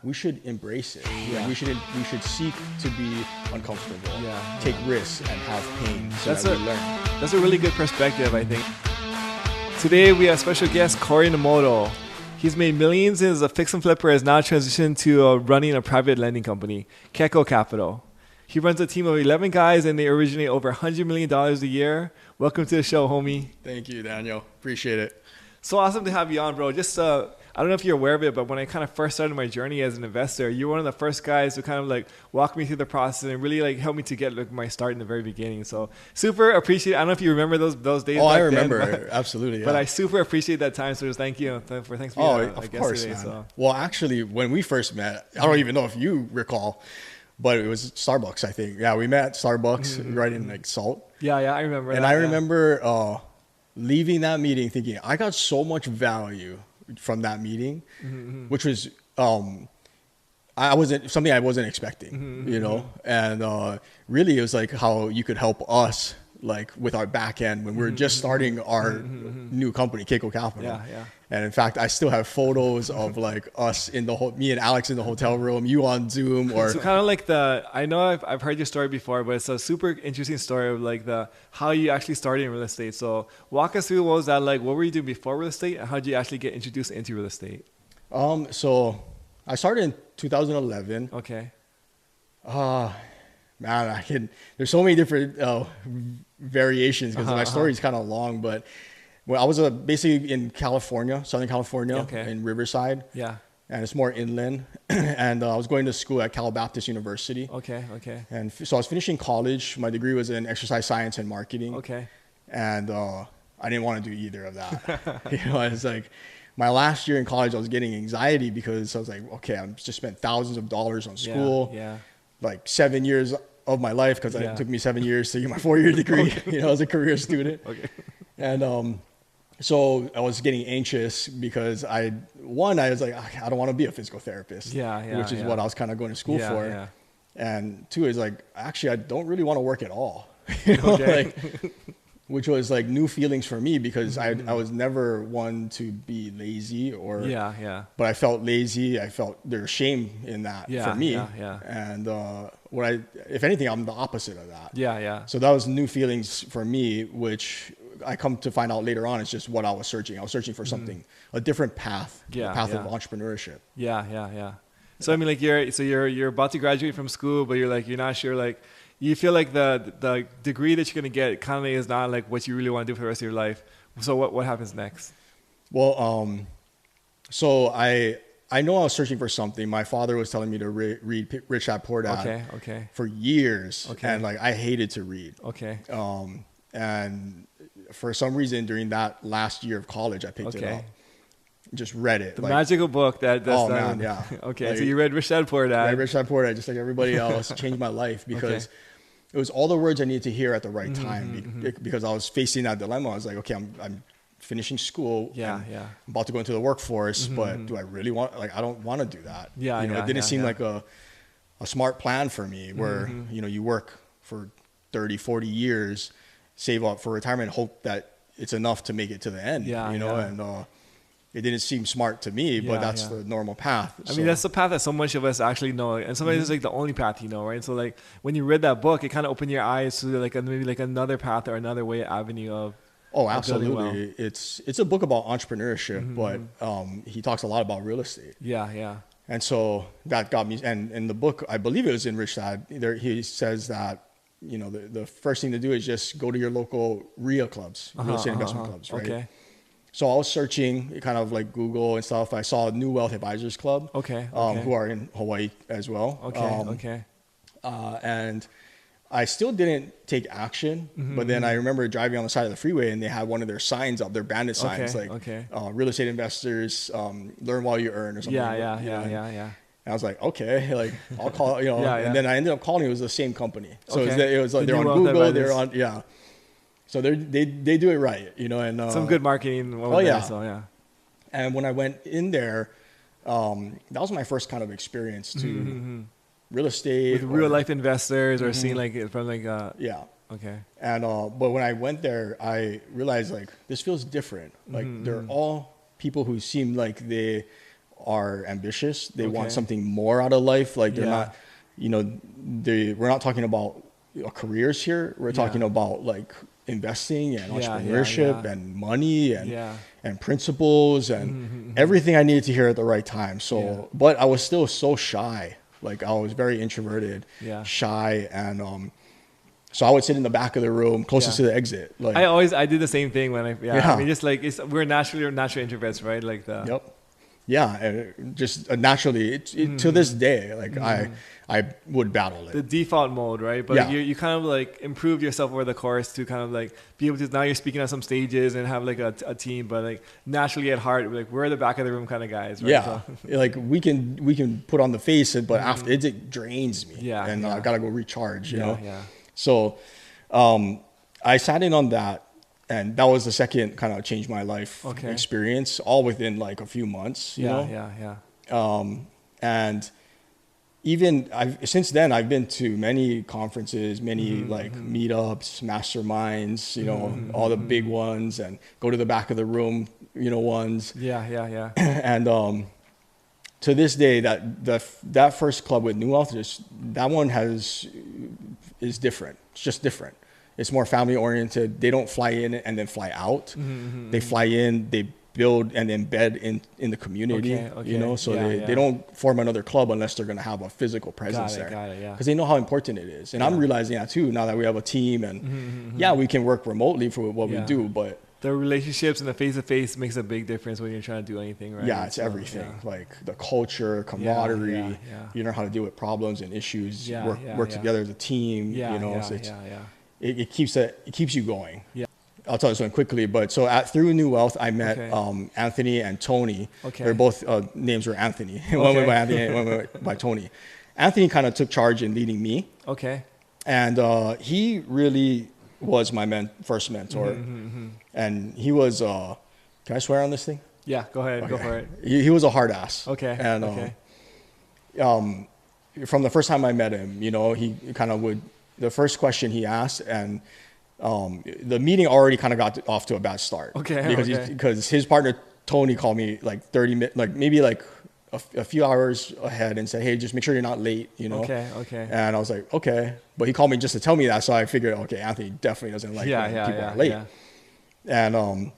we should embrace it. Yeah. We should seek to be uncomfortable, take risks, and have pain so that we learn. That's a really good perspective, I think. Today we have special guest Cory Nemoto. He's made millions as a fix and flipper, has now transitioned to running a private lending company, Keko Capital. He runs a team of 11 guys, and they originate over $100 million a year. Welcome to the show, homie. Thank you, Daniel. Appreciate it. So awesome to have you on, bro. Just, I don't know if you're aware of it, but when I kind of first started my journey as an investor, you were one of the first guys to kind of like walk me through the process and really like help me to get like my start in the very beginning. So super appreciate it. I don't know if you remember those days. Oh, I remember. Then, absolutely. Yeah. But I super appreciate that time. So just thank you for thanks for being of course, today. So. Well, actually, when we first met, I don't even know if you recall, but it was Starbucks, I think. Yeah, we met at Starbucks right in like Salt. Yeah, I remember. And I remember leaving that meeting thinking I got so much value from that meeting, which was I wasn't expecting, you know, and really it was like how you could help us like with our back end when we were just starting our new company, Keko Capital. Yeah. And in fact, I still have photos of like us in me and Alex in the hotel room, you on Zoom, or so kind of like I know I've heard your story before, but it's a super interesting story of like how you actually started in real estate. So walk us through what was that like? What were you doing before real estate, and how did you actually get introduced into real estate? So I started in 2011. Okay. Man, there's so many different variations because my story is kind of long, but well, I was basically in California, Southern California, in Riverside. Yeah. And it's more inland. And I was going to school at Cal Baptist University. Okay. And so I was finishing college. My degree was in exercise science and marketing. Okay. And I didn't want to do either of that. You know, it's like my last year in college, I was getting anxiety because I was like, okay, I just spent thousands of dollars on school. Yeah. Like 7 years of my life because it took me 7 years to get my 4-year degree, you know, as a career student. Okay. And so I was getting anxious because I was like, I don't want to be a physical therapist, which is what I was kind of going to school for. Yeah. And two is like, actually, I don't really want to work at all, you know, which was like new feelings for me because I was never one to be lazy but I felt lazy. I felt there's shame in that for me. And if anything, I'm the opposite of that. So that was new feelings for me, which I come to find out later on, it's just what I was searching. I was searching for something, a different path, of entrepreneurship. So I mean, like you're about to graduate from school, but you're not sure, like you feel like the degree that you're gonna get kind of is not like what you really want to do for the rest of your life. So what happens next? Well, so I know I was searching for something. My father was telling me to read Rich Dad Poor Dad for years, and like I hated to read. And for some reason during that last year of college, I picked it up. Just read it. The magical book that's man, yeah. Okay, like, so you read Rich Dad Poor Dad. I read Rich Dad Poor Dad just like everybody else. Changed my life because it was all the words I needed to hear at the right time because I was facing that dilemma. I was like, okay, I'm finishing school. I'm about to go into the workforce, but do I really want, like, I don't want to do that. It didn't seem like a smart plan for me where, you know, you work for 30, 40 years, save up for retirement, hope that it's enough to make it to the end, and it didn't seem smart to me, but that's the normal path. I mean, that's the path that so much of us actually know, and sometimes it's like the only path you know, right? So like when you read that book, it kind of opened your eyes to like maybe like another path or another avenue of. Oh, absolutely. It's a book about entrepreneurship, but he talks a lot about real estate. And so that got me, and in the book, I believe it was in Rich Dad, he says that, you know, the first thing to do is just go to your local RIA clubs, real estate investment clubs, right? So I was searching kind of like Google and stuff. I saw New Wealth Advisors Club, who are in Hawaii as well. And I still didn't take action, but then I remember driving on the side of the freeway and they had one of their signs up, their bandit signs, real estate investors, learn while you earn or something. And I was like, okay, like I'll call, you know, and then I ended up calling, it was the same company. So it was like, they're on Google, they're on, so they do it right, you know, and some good marketing. And when I went in there, that was my first kind of experience to real estate with real life investors or seeing like it from like And but when I went there, I realized like this feels different. Like they're all people who seem like they are ambitious. They want something more out of life. Like they're not, you know, we're not talking about careers here. We're talking about like investing and entrepreneurship and money and principles and everything I needed to hear at the right time. So, but I was still so shy. Like I was very introverted, shy, and so I would sit in the back of the room, closest to the exit. Like I did the same thing when I mean, just like we're natural introverts, right? Like just naturally to this day, like I would battle it. The default mode, right? But like you kind of like improved yourself over the course to kind of like be able to, now you're speaking on some stages and have like a team, but like naturally at heart, like we're the back of the room kind of guys, right? Yeah. So. Like we can put on the face, but after it drains me. And I gotta go recharge, you know? Yeah. So I sat in on that, and that was the second kind of changed my life experience, all within like a few months, you know? And even since then, I've been to many conferences, many like meetups, masterminds, you know, all the big ones, and go to the back of the room, you know, ones. And to this day, that first club with New Wealth, that one is different. It's just different. It's more family oriented. They don't fly in and then fly out. They fly in, they build and embed in the community, you know, so they don't form another club unless they're going to have a physical presence there. Because they know how important it is. And I'm realizing that too, now that we have a team, and we can work remotely for what we do, but the relationships and the face-to-face makes a big difference when you're trying to do anything, right? Yeah, it's everything. Like the culture, camaraderie, you know how to deal with problems and issues, work together as a team, you know, so it keeps you going. I'll tell you something quickly, but so through New Wealth, I met Anthony and Tony. They're both names were Anthony. One went by Anthony, one went by Tony. Anthony kind of took charge in leading me. And he really was my first mentor. And he was, can I swear on this thing? Yeah, go ahead, go for it. He was a hard ass. And from the first time I met him, you know, he kind of would, the first question he asked, and the meeting already kind of got off to a bad start. Because his partner Tony called me like 30 minutes, like maybe like a few hours ahead, and said, "Hey, just make sure you're not late," you know. And I was like, "Okay," but he called me just to tell me that, so I figured, okay, Anthony definitely doesn't like when people are late. And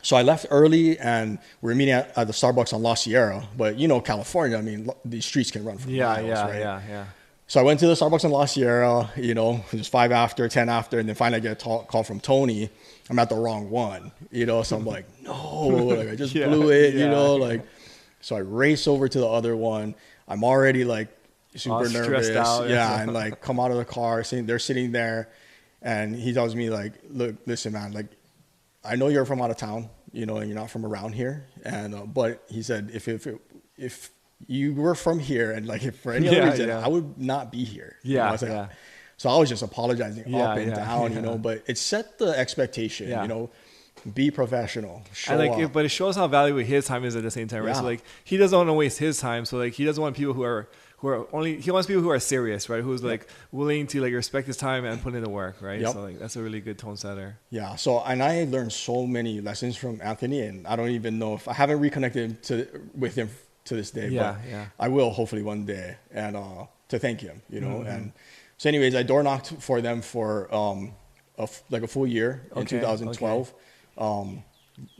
so I left early, and we were meeting at the Starbucks on La Sierra. But you know, California, I mean, these streets can run for miles, right? So I went to the Starbucks in La Sierra, you know, it was 5 after, 10 after, and then finally I get a call from Tony. I'm at the wrong one, you know, so I'm like, no, like I just blew it, you know, like, so I race over to the other one. I'm already like super nervous. Out, and like come out of the car, they're sitting there, and he tells me like, look, listen, man, like, I know you're from out of town, you know, and you're not from around here. And, but he said, if you were from here, and like if for any other reason, I would not be here. So I was just apologizing up and down, you know, but it set the expectation, you know, be professional, show up. But it shows how valuable his time is at the same time, right? So like he doesn't want to waste his time. So like he doesn't want people he wants people who are serious, right? Who's like willing to like respect his time and put in the work, right? So like that's a really good tone setter. So, and I learned so many lessons from Anthony, and I don't even know if I haven't reconnected with him to this day, but I will hopefully one day, and to thank him, you know. And so anyways, I door knocked for them for a full year in 2012.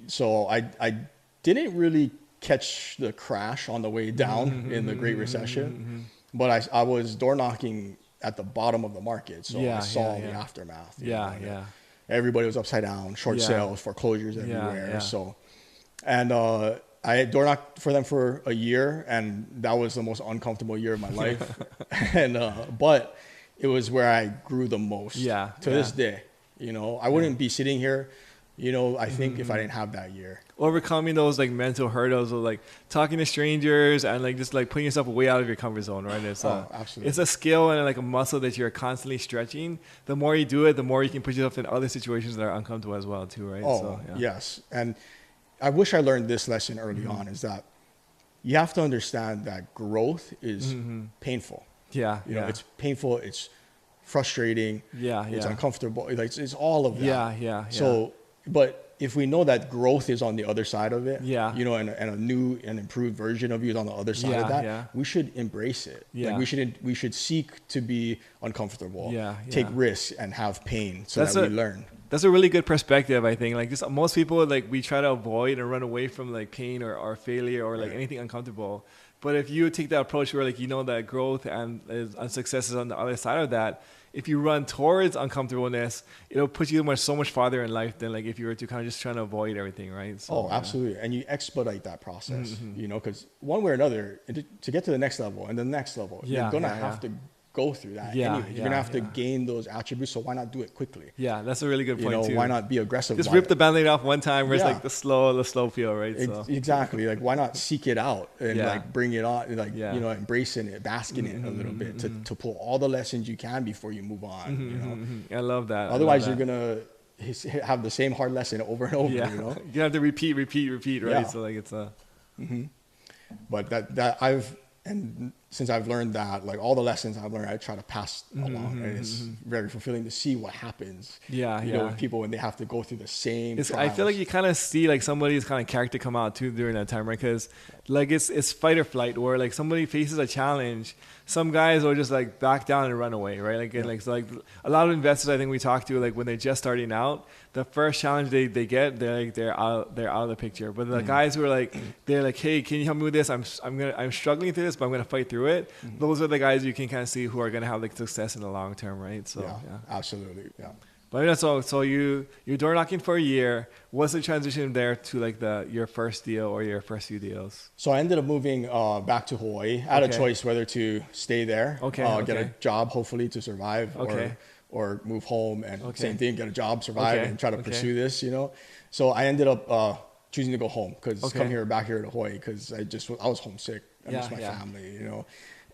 So I didn't really catch the crash on the way down in the Great Recession, but I was door knocking at the bottom of the market, so I saw the aftermath. Everybody was upside down, short sales, foreclosures everywhere. So, and I door knocked for them for a year, and that was the most uncomfortable year of my life. And but it was where I grew the most. To this day, you know, I wouldn't be sitting here, you know, I think if I didn't have that year. Overcoming those like mental hurdles of like talking to strangers and like just like putting yourself way out of your comfort zone, right? It's absolutely. It's a skill and like a muscle that you're constantly stretching. The more you do it, the more you can put yourself in other situations that are uncomfortable as well too, right? Yes. And I wish I learned this lesson early on, is that you have to understand that growth is painful. You know, it's painful, it's frustrating, it's uncomfortable, like it's all of that. So, but if we know that growth is on the other side of it, yeah, you know, and a new and improved version of you is on the other side of that, we should embrace it. Like we should seek to be uncomfortable, take risks and have pain so that we learn. That's a really good perspective, I think. Like, just most people, like, we try to avoid and run away from like pain or failure or like anything uncomfortable. But if you take that approach where, like, you know that growth and success is on the other side of that, if you run towards uncomfortableness, it'll put you so much farther in life than like if you were to kind of just trying to avoid everything, right? So, absolutely. And you expedite that process, you know, because one way or another, to get to the next level and the next level, you're going to have to go through that anyway. You're going to have to gain those attributes, so why not do it quickly? Yeah, that's a really good point, too. Why not be aggressive? Just rip the Band-Aid off one time where it's like the slow feel, right? So. Exactly. Like, why not seek it out and like bring it on, like, you know, embracing it, basking in it a little bit to pull all the lessons you can before you move on, you know? I love that. Otherwise, you're going to have the same hard lesson over and over, you know? You have to repeat, right? So, like, it's a... But and since I've learned that, like all the lessons I've learned, I try to pass along, and it's very fulfilling to see what happens. You know, with people when they have to go through the same. I feel like you kind of see like somebody's kind of character come out too during that time, right? Because like it's fight or flight, where like somebody faces a challenge, some guys will just like back down and run away, right? Like, and so like a lot of investors I think we talk to, like when they're just starting out, the first challenge they get, they're out of the picture. But the guys who are like, they're like, hey, can you help me with this? I'm struggling through this, but I'm gonna fight through it. Those are the guys you can kind of see who are gonna have like success in the long term, right? So absolutely, yeah. But so you're door knocking for a year. What's the transition there to like your first deal or your first few deals? So I ended up moving back to Hawaii. I had a choice whether to stay there, get a job hopefully to survive, or move home and same thing, get a job, survive, and try to pursue this, you know. So I ended up choosing to go home because come back here to Hawaii because I was homesick. I miss my family, you know.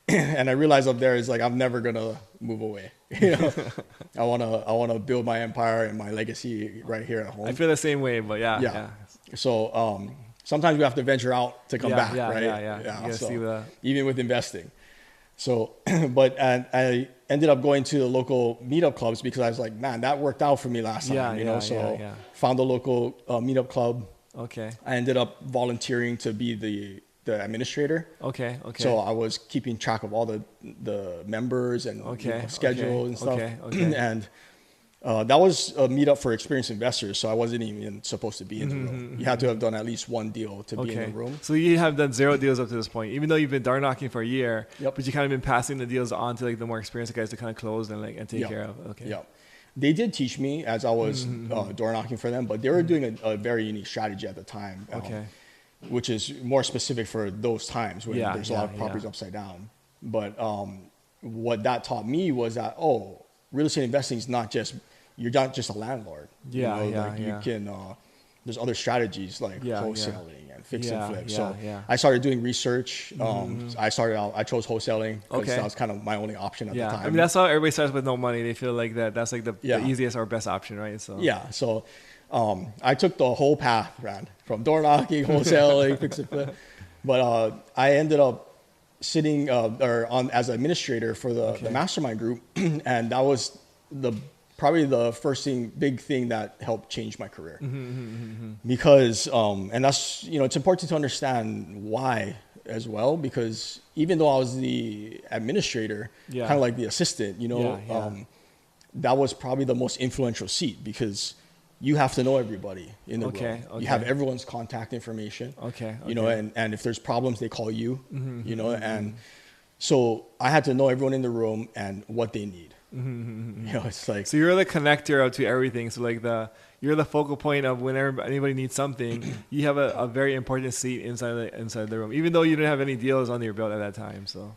And I realized up there is like I'm never gonna move away. You know, I wanna build my empire and my legacy right here at home. I feel the same way, but yeah. So sometimes we have to venture out to come back, right? Yeah. So, see even with investing. So, but I ended up going to the local meetup clubs because I was like, man, that worked out for me last time. You know, so found a local meetup club. I ended up volunteering to be the administrator. So I was keeping track of all the members and schedule and stuff. And that was a meetup for experienced investors. So I wasn't even supposed to be in the room. You had to have done at least one deal to be in the room. So you have done 0 deals up to this point, even though you've been door knocking for a year. But you kind of been passing the deals on to like the more experienced guys to kind of close and take care of. They did teach me as I was door knocking for them, but they were doing a very unique strategy at the time. Which is more specific for those times when there's a lot of properties upside down. But what that taught me was that, real estate investing is you're not just a landlord. You can, there's other strategies like wholesaling and fix and flip. So I started doing research. I chose wholesaling because that was kind of my only option at the time. I mean, that's how everybody starts with no money. They feel like that's like the easiest or best option, right? So So I took the whole path, from door knocking, wholesaling, fix and flip. But I ended up sitting as an administrator for the mastermind group, and that was probably the first big thing that helped change my career. Because and that's it's important to understand why as well, because even though I was the administrator, kind of like the assistant, that was probably the most influential seat because you have to know everybody in the room. You have everyone's contact information. And if there's problems, they call you. And so I had to know everyone in the room and what they need. It's like, so you're the connector to everything. So like you're the focal point of whenever anybody needs something. You have a very important seat inside the room, even though you didn't have any deals on your belt at that time. So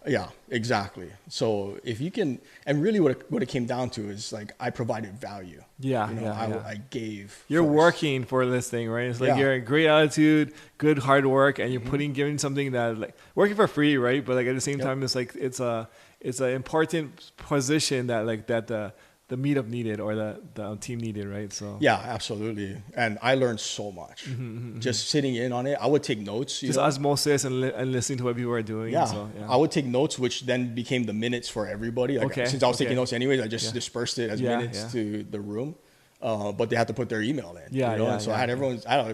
exactly. So if you can, and really what it came down to is like I provided value. I gave. You're working for this thing, right? It's like you're a great attitude, good hard work, and you're giving something that like working for free, right? But like at the same time, it's like it's an important position that the meetup needed or the team needed, right? So absolutely. And I learned so much just sitting in on it. I would take notes, just osmosis and listening to what people are doing. I would take notes, which then became the minutes for everybody. Since I was taking notes anyways, I just dispersed it as minutes to the room. but they had to put their email in. Yeah, you know? yeah. And so yeah. I had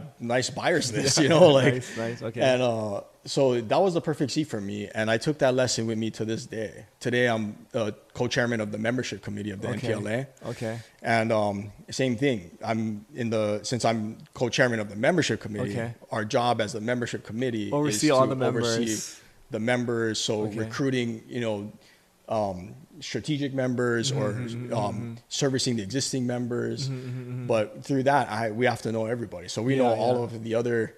a nice buyer's list, you know, like nice. Okay. And so that was the perfect seat for me, and I took that lesson with me to this day. Today I'm co-chairman of the membership committee of the NPLA. Okay. And same thing. Since I'm co-chairman of the membership committee, our job as the membership committee is to oversee the members. So recruiting, strategic members or servicing the existing members. But through that, we have to know everybody. So we know all of the other,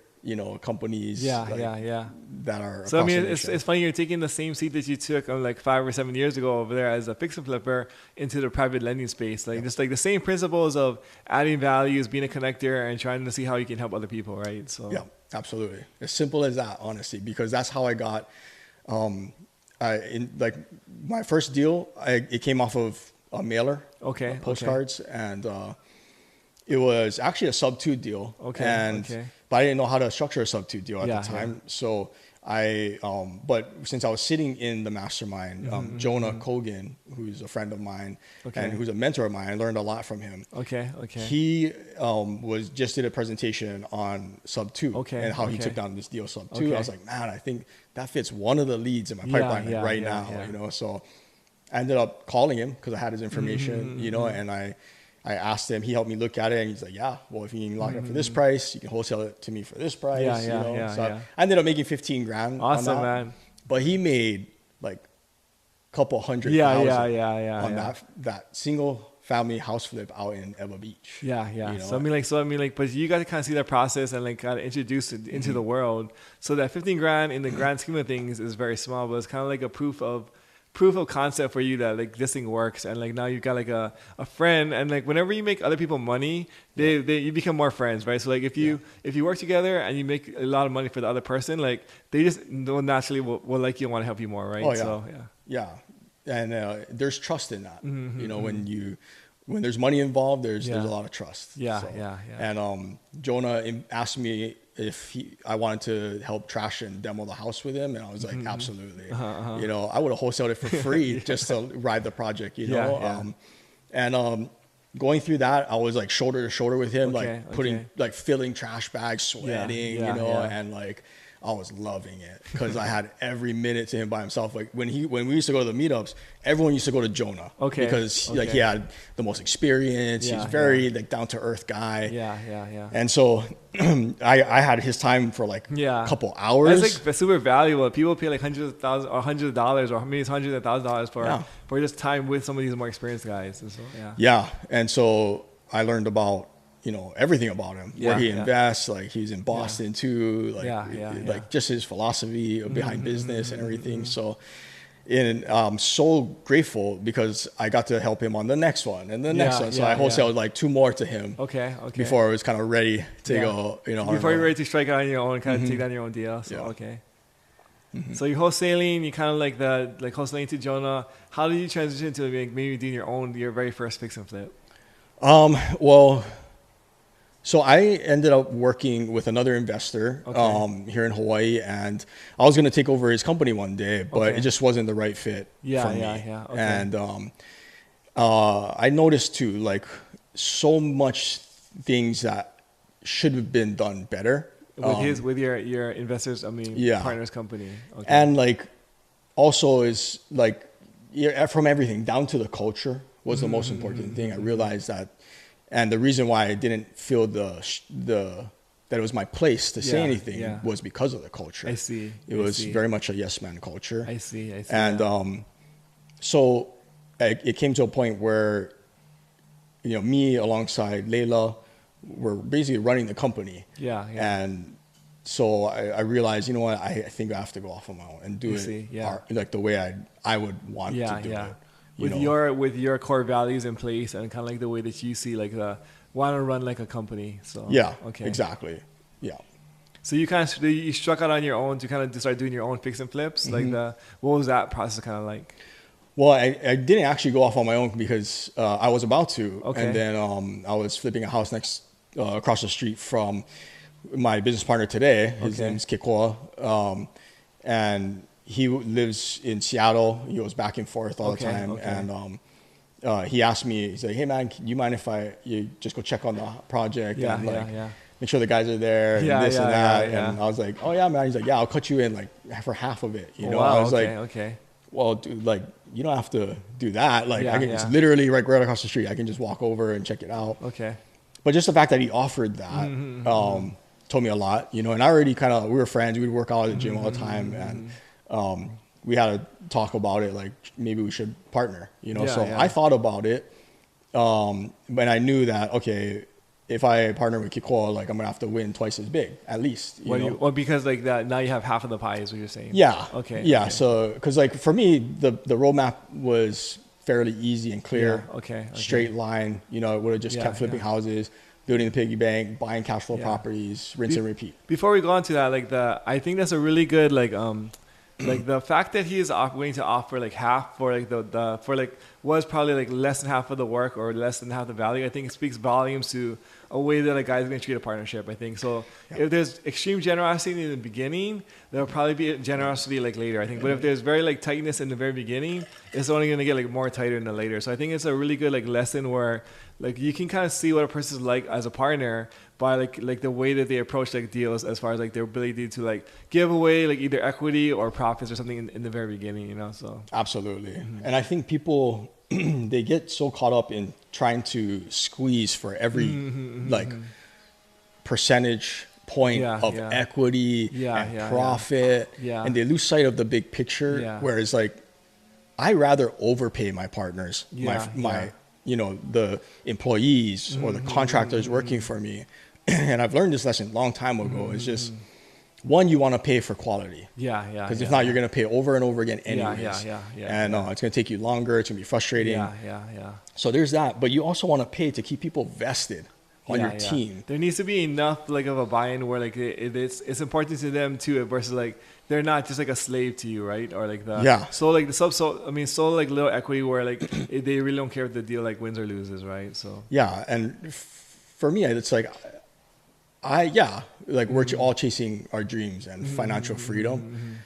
companies. That are. So I mean, it's funny you're taking the same seat that you took like 5 or 7 years ago over there as a fix and flipper into the private lending space. Like just like the same principles of adding values, being a connector, and trying to see how you can help other people, right? So yeah, absolutely. As simple as that, honestly, because that's how I got. In like my first deal, it came off of a mailer, postcards, and it was actually a sub-2 deal. But I didn't know how to structure a sub-2 deal at the time. So but since I was sitting in the mastermind, Jonah Kogan, who's a friend of mine and who's a mentor of mine, I learned a lot from him. He did a presentation on sub-2 and how he took down this deal sub-2. I was like, man, I think that fits one of the leads in my pipeline right now. So I ended up calling him because I had his information, and I asked him, he helped me look at it, and he's like, yeah, well, if you can lock it up for this price, you can wholesale it to me for this price. So I ended up making $15,000 Awesome, on that. man. But he made like a couple $100,000 on that single family house flip out in Eva Beach. So I mean, but you got to kind of see that process and like kind of introduce it into the world. So that $15,000 in the grand scheme of things is very small, but it's kind of like a proof of concept for you that like this thing works, and like now you've got like a friend, and like whenever you make other people money, you become more friends, right? So like if you work together and you make a lot of money for the other person, like they just naturally will like you and want to help you more, right? And there's trust in that. When there's money involved, there's a lot of trust. And Jonah asked me if I wanted to help trash and demo the house with him, and I was like, absolutely. I would have wholesaled it for free just to ride the project, And going through that, I was like shoulder to shoulder with him, filling trash bags, sweating, and like I was loving it because I had every minute to him by himself. Like when we used to go to the meetups, everyone used to go to Jonah because like he had the most experience. He's very like down to earth guy. And so I had his time for like a couple hours. That's like super valuable. People pay like hundreds of thousands or hundreds of dollars or maybe hundreds of thousands of dollars for just time with some of these more experienced guys. And so and so I learned about everything about him, where he invests, like he's in Boston too, like just his philosophy behind business and everything. So, and I'm so grateful because I got to help him on the next one and the next one. So I wholesaled like 2 more to him. Before I was kind of ready to go, Before you're ready to strike out on your own, kind of take down your own deal. So, So you're wholesaling, you kind of like wholesaling to Jonah. How did you transition to maybe doing your very first fix and flip? So I ended up working with another investor here in Hawaii, and I was going to take over his company one day, but it just wasn't the right fit for me. And I noticed too, like so much things that should have been done better with your investors. I mean, partners company. And like also is like from everything down to the culture was the most important thing. I realized that. And the reason why I didn't feel that it was my place to say anything was because of the culture. I see. It was very much a yes man culture. I see. And so it came to a point where me alongside Layla were basically running the company. And so I realized, I think I have to go off on my own and do it like the way I would want to do it. With your core values in place and kind of like the way that you see like want to run like a company. So exactly. So you struck out on your own to kind of start doing your own fix and flips. Like what was that process kind of like? Well, I didn't actually go off on my own because I was about to, and then I was flipping a house across the street from my business partner today. His name's Kikoa, and he lives in Seattle. He goes back and forth all the time. And he asked me, he's like, hey man, can you mind if you just go check on the project and like make sure the guys are there and this and that. And I was like, oh yeah, man. He's like, yeah, I'll cut you in like for half of it. You know, I was well, dude, like you don't have to do that. Like it's literally right across the street. I can just walk over and check it out. Okay. But just the fact that he offered that told me a lot, you know, and I already we were friends. We'd work out at the gym all the time. And we had to talk about it. Like maybe we should partner, you know? I thought about it. But I knew that, okay, if I partner with Kikoa, like I'm gonna have to win twice as big, at least. Well, because like that, now you have half of the pie, is what you're saying. Yeah. Okay. Yeah. Okay. So, because like for me, the roadmap was fairly easy and clear. Okay. Straight line. You know, it would have just kept flipping houses, building the piggy bank, buying cash flow properties, rinse and repeat. Before we go on to that, I think that's a really good like the fact that he is willing to offer like half for like for like was probably like less than half of the work or less than half the value. I think it speaks volumes to a way that a guy's going to treat a partnership. I think so. If there's extreme generosity in the beginning, there'll probably be generosity like later. I think, but if there's very like tightness in the very beginning, it's only going to get like more tighter in the later. So I think it's a really good like lesson where like you can kind of see what a person's like as a partner by like the way that they approach like deals, as far as like their ability to like give away like either equity or profits or something in the very beginning, you know. So absolutely. And I think people they get so caught up in trying to squeeze for every like percentage point of equity and profit, and they lose sight of the big picture. Whereas like I rather overpay my partners, my you know, the employees or the contractors working for me. And I've learned this lesson a long time ago. It's just, one, you want to pay for quality. Because if not, you're going to pay over and over again anyways. And it's going to take you longer. It's going to be frustrating. So there's that. But you also want to pay to keep people vested on your team. There needs to be enough like of a buy-in where like it's important to them too, versus like they're not just like a slave to you, right? Or like so like so like little equity where like they really don't care if the deal like wins or loses, right? So and for me it's like we're all chasing our dreams and financial freedom,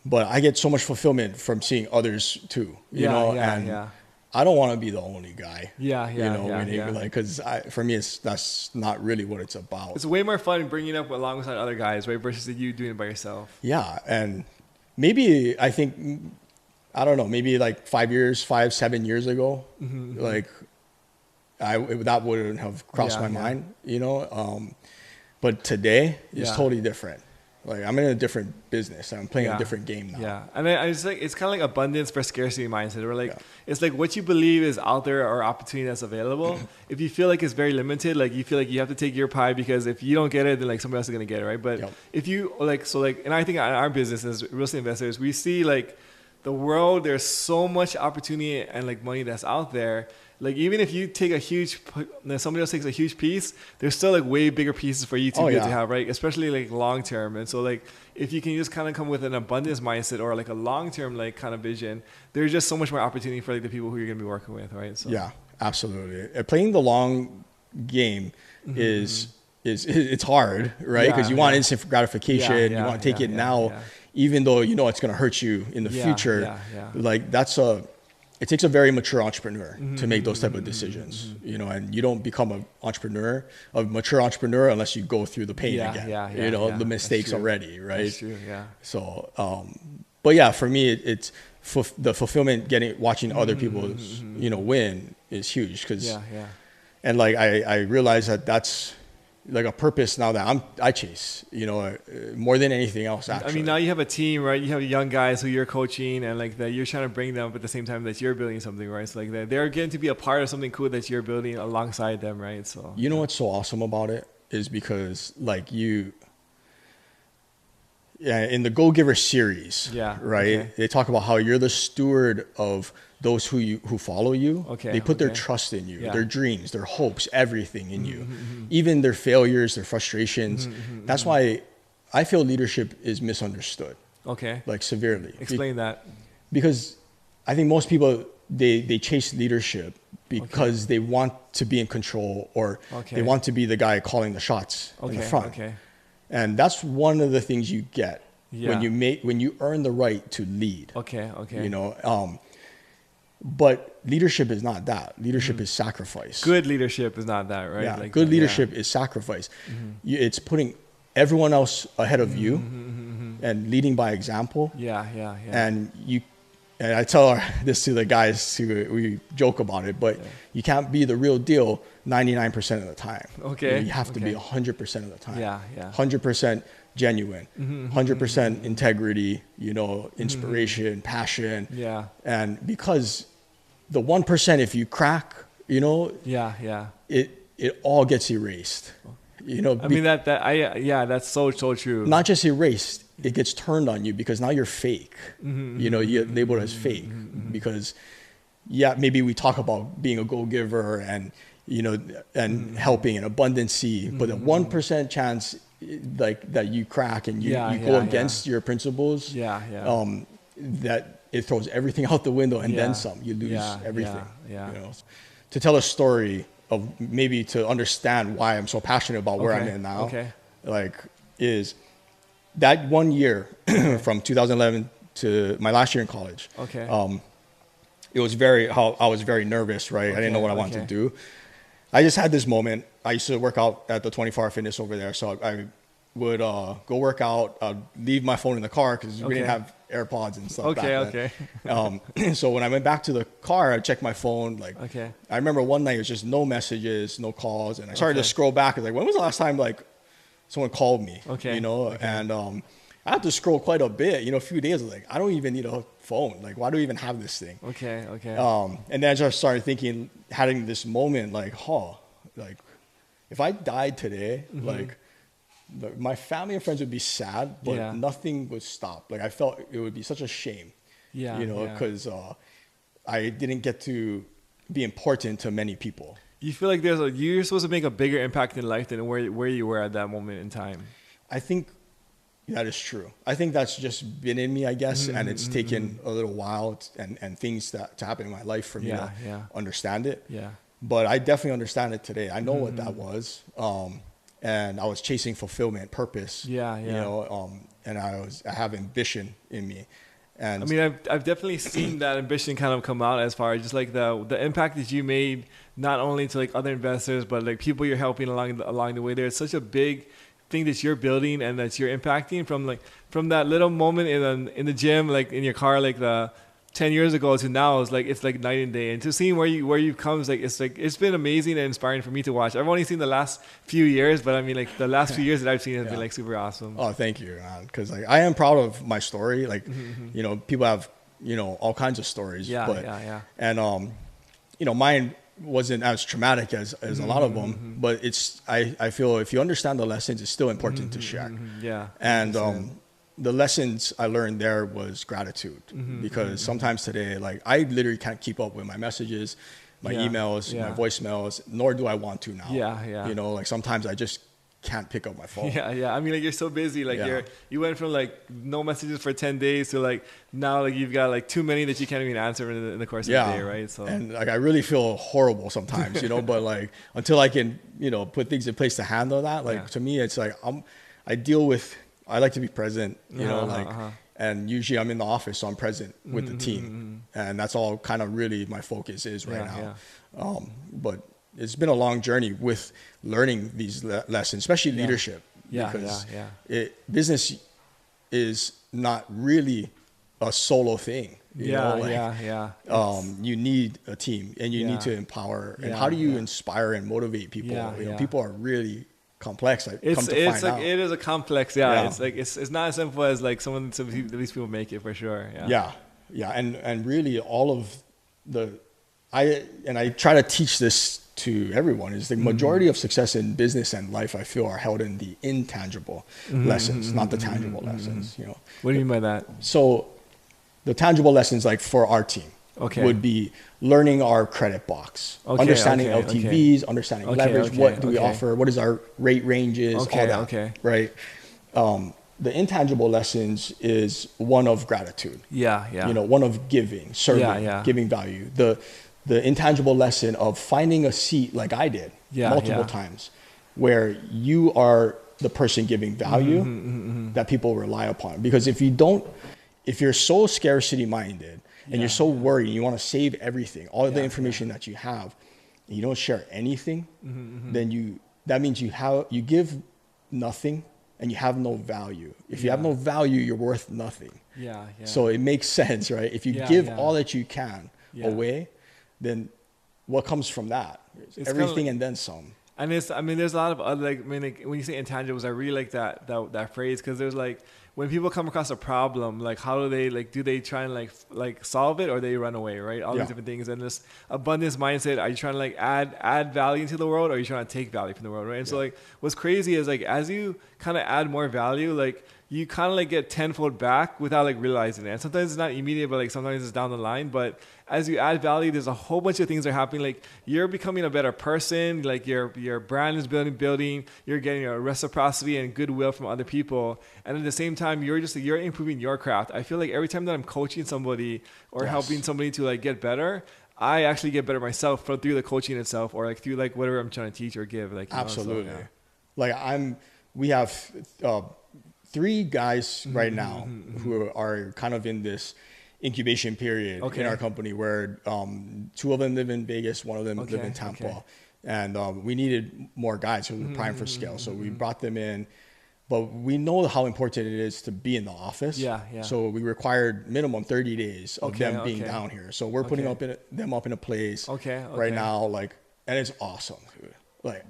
but I get so much fulfillment from seeing others too, you know. I don't want to be the only guy. Because for me, that's not really what it's about. It's way more fun bringing up alongside other guys, right? Versus you doing it by yourself. Yeah, and maybe I think, I don't know, maybe like 7 years ago, like that wouldn't have crossed my mind, you know. But today is totally different. Like I'm in a different business. I'm playing a different game now. And I just like, it's kind of like abundance for scarcity mindset. Where like it's like what you believe is out there or opportunity that's available. If you feel like it's very limited, like you feel like you have to take your pie because if you don't get it, then like somebody else is gonna get it, right? But if you and I think in our business as real estate investors, we see like the world. There's so much opportunity and like money that's out there. Like even if you take somebody else takes a huge piece, there's still like way bigger pieces for you to be able to have, right? Especially like long term. And so like if you can just kind of come with an abundance mindset or like a long term like kind of vision, there's just so much more opportunity for like the people who you're gonna be working with, right? So yeah, absolutely. Playing the long game is it's hard, right? Because you want instant gratification, you want to take it now, even though you know it's gonna hurt you in the future. Like it takes a very mature entrepreneur to make those type of decisions, you know, and you don't become a mature entrepreneur unless you go through the pain again, you know, the mistakes already, right? That's true, So, but yeah, for me, it's the fulfillment watching other people, you know, win is huge. And like, I realize that's like a purpose now that I chase, you know, more than anything else. Actually, I mean, now you have a team, right? You have young guys who you're coaching, and like that you're trying to bring them up at the same time that you're building something, right? So like they're getting to be a part of something cool that you're building alongside them, right? So you know what's so awesome about it is because like in the Go Giver series, right? They talk about how you're the steward of those who follow you. They put their trust in you, their dreams, their hopes, everything in you, even their failures, their frustrations. That's why I feel leadership is misunderstood. Like severely. Explain that. Because I think most people they chase leadership because they want to be in control or they want to be the guy calling the shots in the front. And that's one of the things you get when you earn the right to lead. You know, But leadership is not that. Leadership is sacrifice. Good leadership is not that, right? Yeah, like good that, leadership is sacrifice. It's putting everyone else ahead of you and leading by example. And I tell this to the guys who we joke about it, but you can't be the real deal 99% of the time. Okay. You have to be 100% of the time. 100% genuine, 100% integrity, inspiration, passion. And because the 1%, if you crack, it all gets erased. That's so true. Not just erased, it gets turned on you because now you're fake. You get labeled as fake because maybe we talk about being a go-giver and helping and abundancy, but the 1% chance like that you crack and you go against your principles, that it throws everything out the window and then some. You lose everything. To tell a story of maybe to understand why I'm so passionate about where I'm in now, is that 1 year from 2011 to my last year in college. It was I was very nervous, right? I didn't know what I wanted to do. I just had this moment. I used to work out at the 24-hour fitness over there. So I would go work out, leave my phone in the car because we didn't have AirPods and stuff back then. So when I went back to the car, I checked my phone. I remember one night it was just no messages, no calls. And I started to scroll back. I was like, when was the last time someone called me? And I had to scroll quite a bit. A few days, I was like, I don't even need a phone. Why do we even have this thing? And then I just started thinking, having this moment, if I died today, my family and friends would be sad, but nothing would stop. I felt it would be such a shame, because I didn't get to be important to many people. You feel like you're supposed to make a bigger impact in life than where you were at that moment in time. I think that is true. I think that's just been in me, I guess, and it's taken a little while and things to happen in my life for me to understand it. But I definitely understand it today. I know what that was. And I was chasing fulfillment, purpose. And I have ambition in me. And I've definitely seen that ambition kind of come out as far as just the impact that you made, not only to other investors, but people you're helping along the way. There's such a big thing that you're building and that you're impacting from that little moment in the gym, in your car, the 10 years ago to now is it's night and day. And to see where you've come is it's been amazing and inspiring for me to watch. I've only seen the last few years, but the last few years that I've seen has been super awesome. Oh, thank you, man. Because I am proud of my story. People have all kinds of stories. And mine wasn't as traumatic as a lot of them, but I feel if you understand the lessons, it's still important to share. And the lessons I learned there was gratitude, because sometimes today, I literally can't keep up with my messages, my emails, my voicemails, nor do I want to now. Sometimes I just can't pick up my phone. You're so busy. You went from no messages for 10 days to now you've got too many that you can't even answer in the course of the day, right? So and I really feel horrible sometimes, but until I can put things in place to handle that, to me it's I like to be present, and usually I'm in the office, so I'm present with the team, and that's all kind of really my focus is right now. But it's been a long journey with learning these lessons, especially leadership, because business is not really a solo thing. You need a team, and you need to empower. And how do you inspire and motivate people? People are really complex. It is a complex. It's not as simple as some of these people make it, for sure. And really all of I try to teach this to everyone, is the majority of success in business and life, I feel, are held in the intangible lessons, not the tangible lessons. What do you mean by that? So the tangible lessons, for our team, would be learning our credit box, understanding LTVs, understanding leverage, what do we offer, what is our rate ranges, all that, right? The intangible lessons is one of gratitude. One of giving, serving, giving value. The intangible lesson of finding a seat like I did multiple times, where you are the person giving value that people rely upon. Because if you're so scarcity minded and you're so worried, you want to save everything, all of the information that you have, and you don't share anything, then that means you give nothing and you have no value. If you have no value, you're worth nothing. So it makes sense, right? If you give all that you can away, then what comes from that? It's everything and then some. And there's a lot of other, like, when you say intangibles, I really like that phrase, because there's like, when people come across a problem, like, how do they, like, do they try and like solve it, or they run away, right? All these different things. And this abundance mindset, are you trying to like add value into the world, or are you trying to take value from the world, right? And so like, what's crazy is like, as you kind of add more value, like, you kind of like get tenfold back without like realizing it. And sometimes it's not immediate, but like sometimes it's down the line. But as you add value, there's a whole bunch of things that are happening. Like, you're becoming a better person. Like, your brand is building. You're getting a reciprocity and goodwill from other people. And at the same time, you're improving your craft. I feel like every time that I'm coaching somebody or helping somebody to like get better, I actually get better myself through the coaching itself, or like through like whatever I'm trying to teach or give. Like, absolutely. So, like we have 3 guys right now who are kind of in this incubation period in our company, where 2 of them live in Vegas, 1 of them live in Tampa. And we needed more guys who were primed for scale. So we brought them in, but we know how important it is to be in the office. So we required minimum 30 days of them being down here. So we're putting them up in a place right now, like, and it's awesome, dude. Like,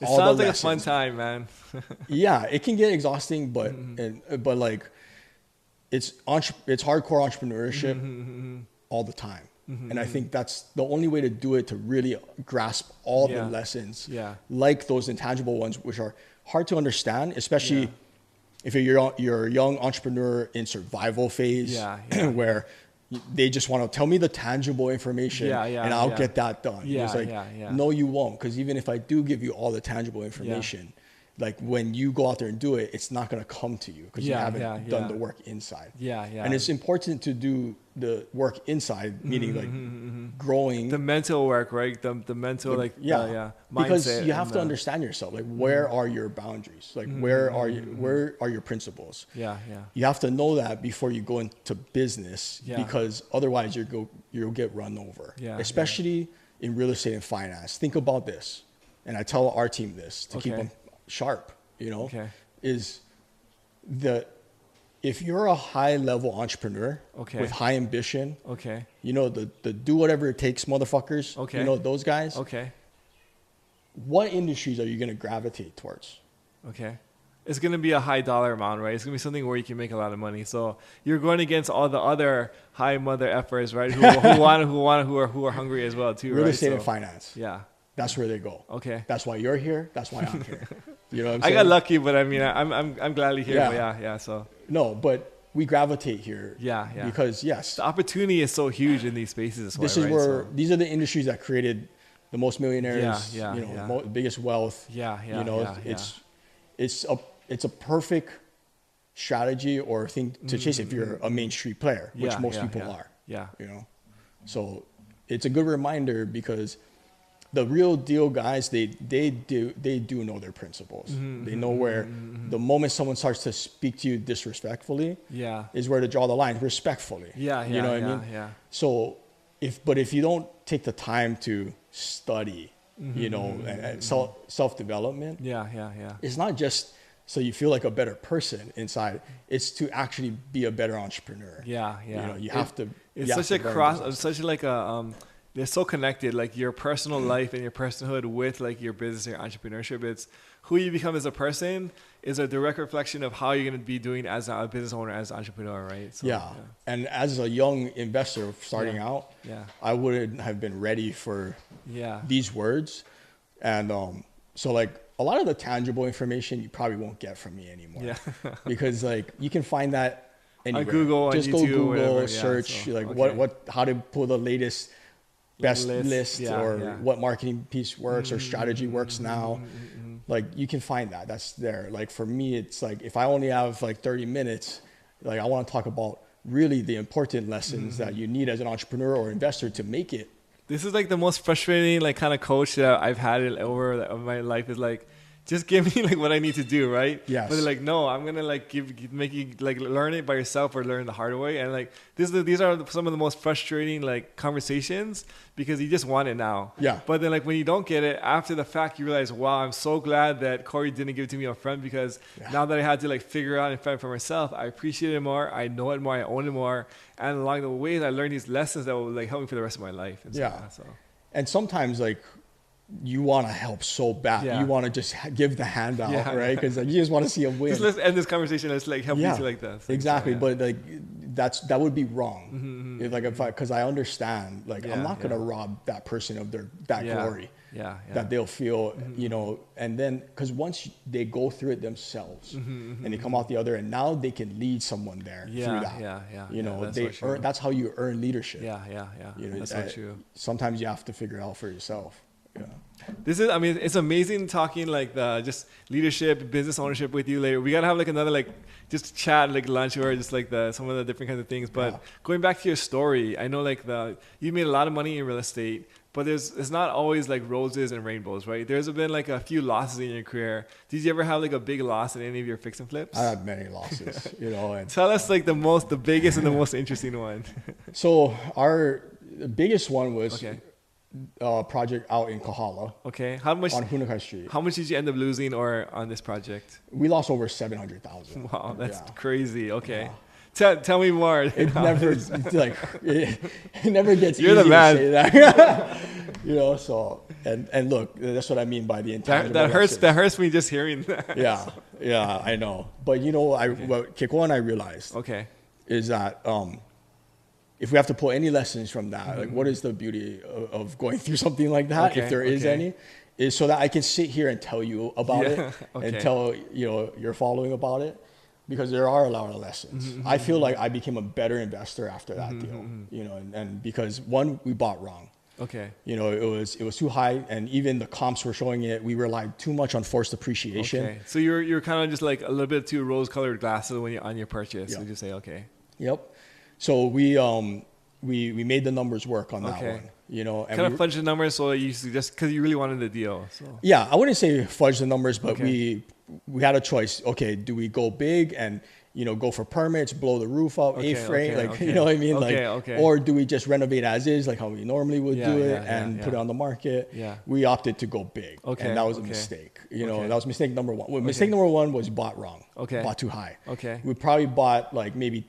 it sounds like a fun time, man. Yeah, it can get exhausting, but but like, it's hardcore entrepreneurship all the time. And I think that's the only way to do it, to really grasp all the lessons, like those intangible ones, which are hard to understand, especially if you're a young entrepreneur in survival phase, where they just want to tell me the tangible information and I'll get that done. It's like, no, you won't. Because even if I do give you all the tangible information, like, when you go out there and do it, it's not going to come to you because you haven't done the work inside. And it's important to do the work inside, meaning like growing. The mental work, right? The mental, mindset. Because you have to understand yourself. Like, where are your boundaries? Like, where are your principles? You have to know that before you go into business, because otherwise you'll get run over. Especially in real estate and finance. Think about this, and I tell our team this to keep them sharp, is if you're a high level entrepreneur with high ambition, the do whatever it takes motherfuckers, those guys, what industries are you going to gravitate towards? It's going to be a high dollar amount, right? It's going to be something where you can make a lot of money. So you're going against all the other high mother effers, right? Who are hungry as well too, real right? estate and finance. That's where they go. That's why you're here. That's why I'm here. You know what I'm saying? I got lucky, but I mean, I'm gladly here. But so no, but we gravitate here. Because the opportunity is so huge in these spaces. This is where these are the industries that created the most millionaires. Biggest wealth. It's a perfect strategy or thing to chase if you're a Main Street player, which most people are. So it's a good reminder, because the real deal guys, they do know their principles. They know where the moment someone starts to speak to you disrespectfully is where to draw the line respectfully. You know what I mean? So if you don't take the time to study, and self-development, it's not just so you feel like a better person inside, it's to actually be a better entrepreneur. You have to. It's such a cross, such like a they're so connected, like your personal life and your personhood with like your business and your entrepreneurship. It's who you become as a person is a direct reflection of how you're going to be doing as a business owner, as an entrepreneur, right? So, and as a young investor starting out, I wouldn't have been ready for these words. And so like a lot of the tangible information you probably won't get from me anymore. Because like you can find that anywhere. Google, just go Google, whatever. search how to pull the latest best list what marketing piece works or strategy works now. Like you can find that. That's there. Like for me, it's like if I only have like 30 minutes, like I want to talk about really the important lessons that you need as an entrepreneur or investor to make it. This is like the most frustrating like kind of coach that I've had over my life is like, just give me like what I need to do, right? Yes. But they're like, no, I'm gonna like make you like learn it by yourself or learn the hard way. And like these are some of the most frustrating like conversations because you just want it now. Yeah. But then like when you don't get it after the fact, you realize, wow, I'm so glad that Cory didn't give it to me up front because now that I had to like figure out and find for myself, I appreciate it more. I know it more. I own it more. And along the way, I learned these lessons that will like help me for the rest of my life. And so. And sometimes like you want to help so bad. You want to just give the handout, right? Because like, you just want to see a win. Just let's end this conversation. Let's like help you to like that. Exactly. But like that would be wrong. Like because I understand, like I'm not gonna rob that person of that glory. That they'll feel, you know, and then because once they go through it themselves and they come out the other end, now they can lead someone there through that. You know, that's how you earn leadership. You know, that's so true. Sometimes you have to figure it out for yourself. I mean, it's amazing talking like just leadership, business ownership with you later. We gotta have like another like just chat, like lunch or just like some of the different kinds of things. But going back to your story, I know like you made a lot of money in real estate, but it's not always like roses and rainbows, right? There's been like a few losses in your career. Did you ever have like a big loss in any of your fix and flips? I had many losses, you know. And tell us like the biggest and the most interesting one. So the biggest one was project out in Kahala. Okay. How much on Hunakai Street? How much did you end up losing on this project? We lost over $700,000. Wow, that's crazy. Okay. Tell me more. It never like it never gets You're easy the man. to say that. You know, so and look, that's what I mean by the intangible. That hurts me just hearing that. Yeah, I know. But you know, what Kiko and I realized is that if we have to pull any lessons from that, like what is the beauty of going through something like that, if there is any, is so that I can sit here and tell you about it and tell you're following about it, because there are a lot of lessons. I feel like I became a better investor after that deal, you know, and because one, we bought wrong. You know, it was too high, and even the comps were showing it. We relied too much on forced appreciation. So you're kind of just like a little bit too rose-colored glasses when you're on your purchase. So you just say So we made the numbers work on that one, you know. And kind of fudge the numbers so you just because you really wanted the deal. So. Yeah, I wouldn't say fudge the numbers, but we had a choice. Okay, do we go big and go for permits, blow the roof up, A-frame, you know what I mean, or do we just renovate as is, like how we normally would do it, and put it on the market? We opted to go big, and that was a mistake. You know, that was mistake number one. Well, mistake number one was bought wrong. Bought too high. We probably bought like maybe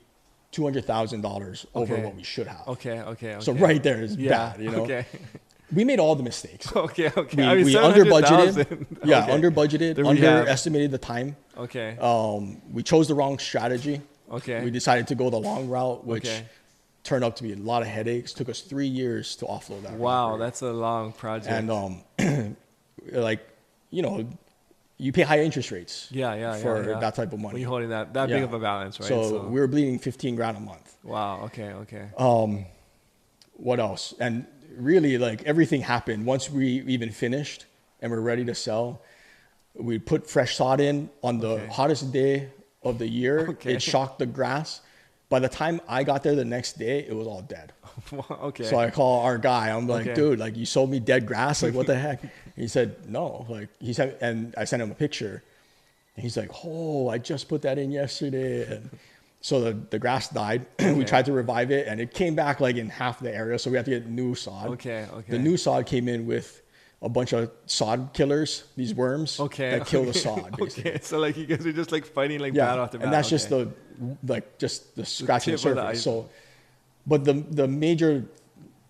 $200,000 over what we should have. So right there is bad, you know. We made all the mistakes. We under budgeted. Under budgeted, underestimated the time. We chose the wrong strategy. We decided to go the long route, which turned out to be a lot of headaches. Took us 3 years to offload that. Wow, that's a long project. And you pay high interest rates for that type of money. When you're holding that big of a balance, right? So we were bleeding $15,000 a month. Wow. Okay. What else? And really, like, everything happened once we even finished and we're ready to sell. We put fresh sod in on the hottest day of the year. It shocked the grass. By the time I got there the next day, it was all dead. So I call our guy. I'm like, dude, like, you sold me dead grass? Like, what the heck? He said, no. Like, he said, and I sent him a picture. And he's like, oh, I just put that in yesterday. And so the grass died. We tried to revive it, and it came back like in half the area. So we had to get new sod. The new sod came in with a bunch of sod killers, these worms that kill the sod, basically. So like you guys are just like fighting like battle after battle. And that's just the scratching the surface. So, but the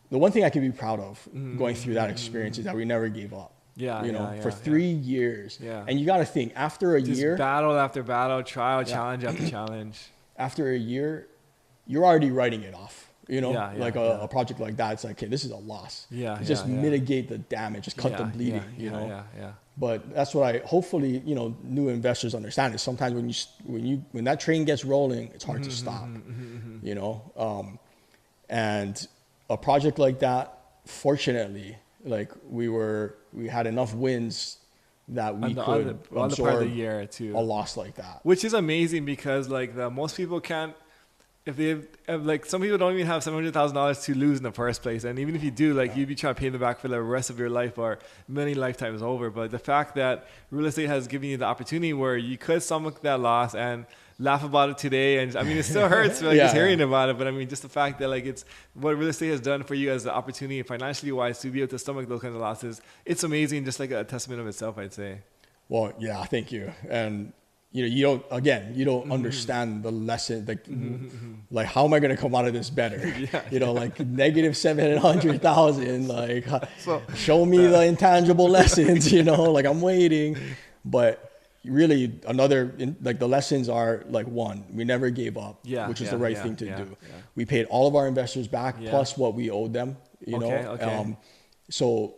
one thing I can be proud of going through that experience is that we never gave up. For 3 years. And you got to think, after a year, battle after battle, challenge after challenge. After a year, you're already writing it off. A project like that, it's like, okay, this is a loss. Just mitigate the damage, just cut the bleeding. You know. But that's what hopefully new investors understand is sometimes when that train gets rolling, it's hard to stop. You know, and a project like that, fortunately, like we had enough wins that we could absorb part of the year too. A loss like that. Which is amazing because like most people can't like some people don't even have $700,000 to lose in the first place, and even if you do, like you'd be trying to pay them back for the rest of your life or many lifetimes over. But the fact that real estate has given you the opportunity where you could stomach that loss and laugh about it today, and I mean it still hurts like just hearing about it, but I mean just the fact that like it's what real estate has done for you as the opportunity financially wise to be able to stomach those kinds of losses, it's amazing, just like a testament of itself, I'd say. Well, yeah, thank you. And you don't understand the lesson, like how am I going to come out of this better? Like negative 700,000, like show me the intangible lessons, like I'm waiting. But really like the lessons are like, one, we never gave up, which is the right thing to do. Yeah. We paid all of our investors back plus what we owed them, so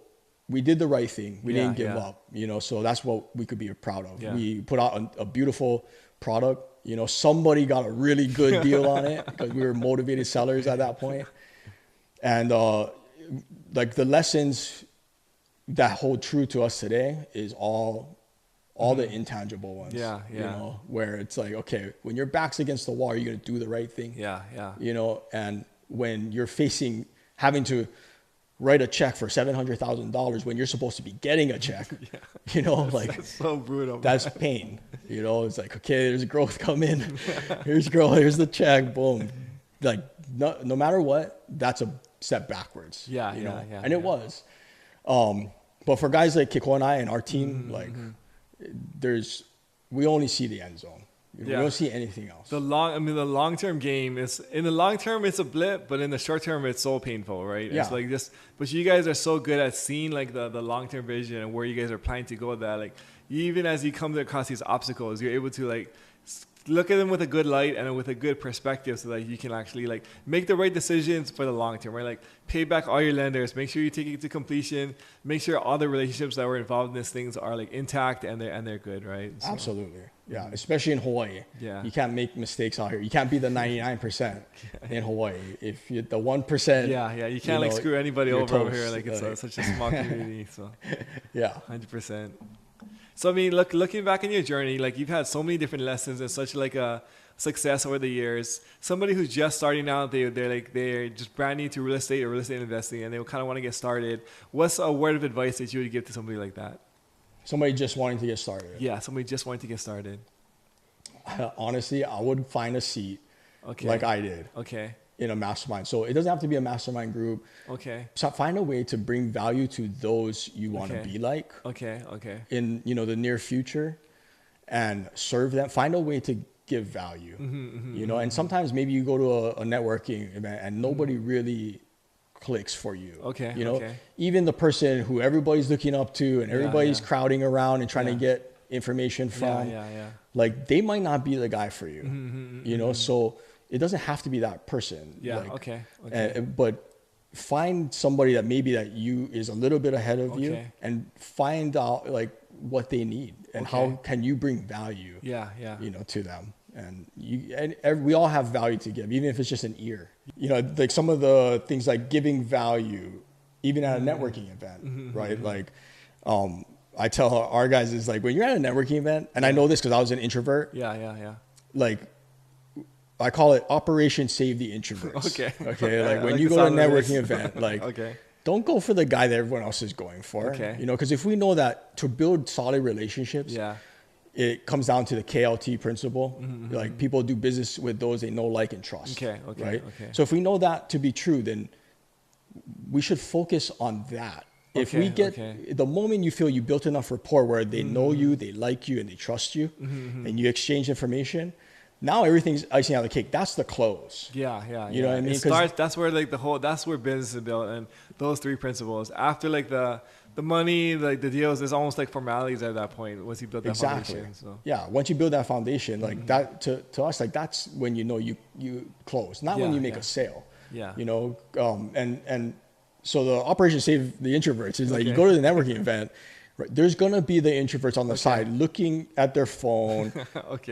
we did the right thing. We didn't give up, so that's what we could be proud of. Yeah. We put out a beautiful product. Somebody got a really good deal on it because we were motivated sellers at that point. And like the lessons that hold true to us today is all the intangible ones. Where it's like, okay, when your back's against the wall, you're going to do the right thing. And when you're having to write a check for $700,000 when you're supposed to be getting a check, that's so brutal. That's pain. It's like, okay, there's growth coming. Here's growth. Here's the check. Boom. Like no matter what, that's a step backwards. And it was. But for guys like Kiko and I and our team, we only see the end zone. We don't see anything else. The long-term game is, in the long term, it's a blip, but in the short term, it's so painful, right? Yeah. It's like this, but you guys are so good at seeing like the long-term vision and where you guys are planning to go with that. Like even as you come across these obstacles, you're able to like look at them with a good light and with a good perspective so that you can actually like make the right decisions for the long term, right? Like pay back all your lenders, make sure you take it to completion, make sure all the relationships that were involved in these things are like intact and they're good, right? So, absolutely. Yeah. Especially in Hawaii. Yeah. You can't make mistakes out here. You can't be the 99% in Hawaii. If you're the 1%. Yeah. You can't like screw anybody over here. Like it's such a small community. So 100%. So I mean, looking back in your journey, like you've had so many different lessons and such like a success over the years. Somebody who's just starting out, they're just brand new to real estate or real estate investing, and they kind of want to get started. What's a word of advice that you would give to somebody like that? Somebody just wanting to get started. Yeah, somebody just wanting to get started. Honestly, I would find a seat like I did. In a mastermind. So it doesn't have to be a mastermind group. So find a way to bring value to those you want to be like. In the near future, and serve them. Find a way to give value. And sometimes maybe you go to a networking event and nobody really clicks for you. Even the person who everybody's looking up to and everybody's crowding around and trying to get information from, like they might not be the guy for you. So it doesn't have to be that person. But find somebody that maybe that you is a little bit ahead of you, and find out like what they need and how can you bring value to them. And we all have value to give, even if it's just an ear. Like some of the things like giving value, even at a networking event, right? Like I tell our guys is like when you're at a networking event, and I know this because I was an introvert. Like I call it Operation Save the Introverts. Like when you go to a networking event, like don't go for the guy that everyone else is going for. Because if we know that to build solid relationships, it comes down to the KLT principle. Like people do business with those they know, like, and trust. Right? So if we know that to be true, then we should focus on that. If we get the moment you feel you built enough rapport where they know you, they like you, and they trust you, and you exchange information, now everything's icing on the cake. That's the close. You know what I mean? That's where like that's where business is built, and those three principles. After like the money, like the deals, is almost like formalities at that point once you build that foundation. So. Once you build that foundation, like that to us, like that's when you close, not when you make a sale. And so the Operation Save the Introverts is like you go to the networking event. Right. There's going to be the introverts on the side looking at their phone,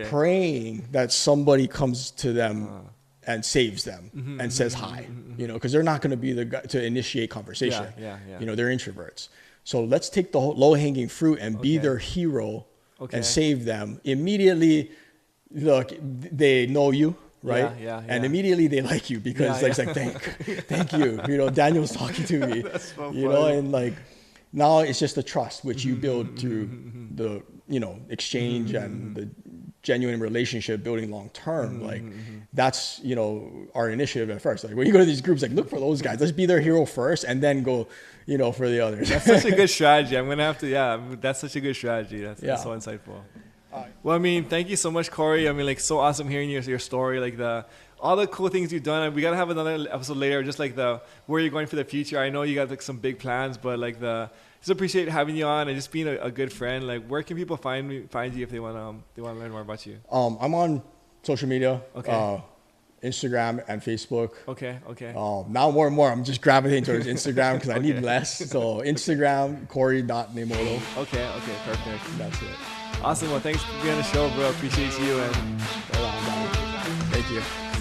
praying that somebody comes to them and saves them and says hi, because they're not going to be the guy to initiate conversation. They're introverts. So let's take the low hanging fruit and be their hero and save them. Immediately, look, they know you, right? And immediately they like you because it's like, thank you. You know, Daniel's talking to me. That's so funny. You know, and like now it's just the trust which you build through the, you know, exchange and the genuine relationship building long term. Like that's, you know, our initiative at first. Like when you go to these groups, like look for those guys. Let's be their hero first and then go, you know, for the others. That's such a good strategy. I'm going to have to, that's such a good strategy. That's so insightful. Well, I mean, thank you so much, Cory. I mean, like, so awesome hearing your story, like all the cool things you've done. We got to have another episode later, just like where you're going for the future. I know you got like some big plans, but like just appreciate having you on and just being a good friend. Like, where can people find you if they want to learn more about you? I'm on social media. Okay. Instagram and Facebook. Okay. Now more and more, I'm just gravitating towards Instagram because I need less. So Instagram, Cory.Nemoto. Okay, perfect. That's it. Awesome. Well, thanks for being on the show, bro. Appreciate you. And thank you.